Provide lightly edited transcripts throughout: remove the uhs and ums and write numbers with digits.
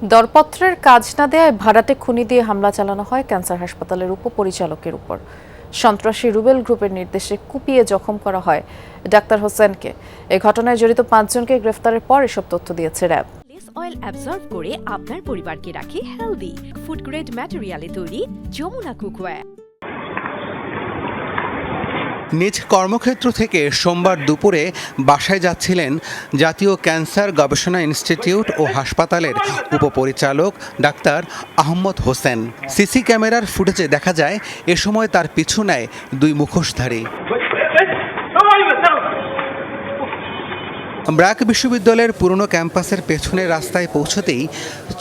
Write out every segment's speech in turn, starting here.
দরপত্রের কাজ না দেয়ায় ভাড়াটে খুনি দিয়ে হামলা চালানো হয় ক্যান্সার হাসপাতালের উপপরিচালকের উপর। সন্ত্রাসী রুবেল গ্রুপের নির্দেশে কুপিয়ে জখম করা হয় ডাক্তার হোসেনকে। এই ঘটনায় জড়িত 5 জনকে গ্রেফতারের পর এসব তথ্য দিয়েছে র্যাব। অয়েল অ্যাবজর্ব করে আপনার পরিবারকে রাখে হেলদি। ফুড গ্রেড ম্যাটেরিয়ালে তৈরি যমুনা কুকওয়্যার। নিজ কর্মক্ষেত্র থেকে সোমবার দুপুরে বাসায় যাচ্ছিলেন জাতীয় ক্যান্সার গবেষণা ইনস্টিটিউট ও হাসপাতালের উপপরিচালক ডাক্তার আহমদ হোসেন। সিসি ক্যামেরার ফুটেজে দেখা যায় এ সময় তার পিছু নেয় 2 মুখোশধারী। ব্র্যাক বিশ্ববিদ্যালয়ের পুরনো ক্যাম্পাসের পেছনের রাস্তায় পৌঁছতেই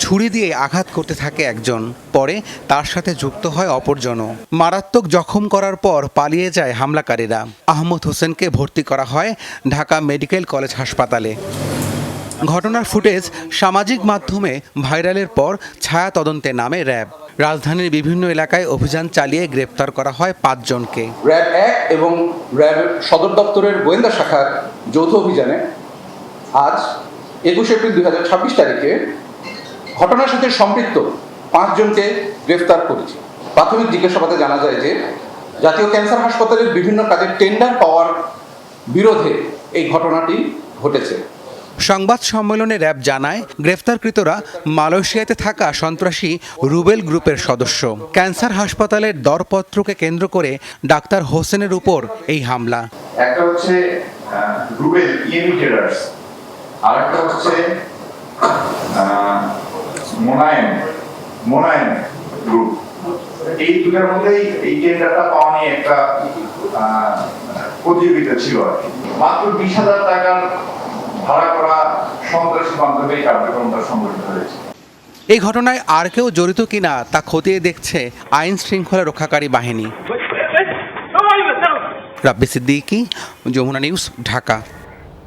ছুরি দিয়ে আঘাত করতে থাকে একজন, পরে তার সাথে যুক্ত হয় অপরজনও। মারাত্মক জখম করার পর পালিয়ে যায় হামলাকারীরা। আহমদ হোসেনকে ভর্তি করা হয় ঢাকা মেডিকেল কলেজ হাসপাতালে। ঘটনার ফুটেজ সামাজিক মাধ্যমে ভাইরালের পর ছায়া তদন্তে নামে র্যাব। রাজধানীর বিভিন্ন এলাকায় অভিযান চালিয়ে গ্রেপ্তার করা হয় 5 জনকে। র্যাব 1 এবং র্যাব সদর দপ্তরের গোয়েন্দা শাখার যৌথ অভিযানে আজ 21 এপ্রিল 2026 তারিখে ঘটনার সাথে সম্পৃক্ত 5 জনকে গ্রেফতার করেছে। প্রাথমিক জিজ্ঞাসাবাদে জানা যায় যে জাতীয় ক্যান্সার হাসপাতালের বিভিন্ন কাজের টেন্ডার পাওয়ার বিরোধে এই ঘটনাটি ঘটেছে। সংবাদ সম্মেলনে র্যাব জানায়, গ্রেফতারকৃতরা মালয়েশিয়াতে থাকা সন্ত্রাসী রুবেল গ্রুপের সদস্য। ক্যান্সার হাসপাতালের দরপত্রকে কেন্দ্র করে ডাক্তার হোসেনের উপর এই হামলা। একটা হচ্ছে রুবেল ইমিটেটার্স, আরেকটা হচ্ছে মোনায়েম গ্রুপ। এই দুটার মধ্যেই এই টেন্ডারটা পাওয়া নিয়ে একটা প্রতিযোগিতা ছিল আর কি। মাত্র 20,000 টাকার ভাড়া করা সন্ত্রাসী মাধ্যমে এই কার্যক্রমটা সংগঠিত হয়েছে। এই ঘটনায় আর কেউ জড়িত কিনা তা খতিয়ে দেখছে আইন শৃঙ্খলা রক্ষাকারী বাহিনী। রাব্বি সিদ্দিকী, যমুনা নিউজ, ঢাকা।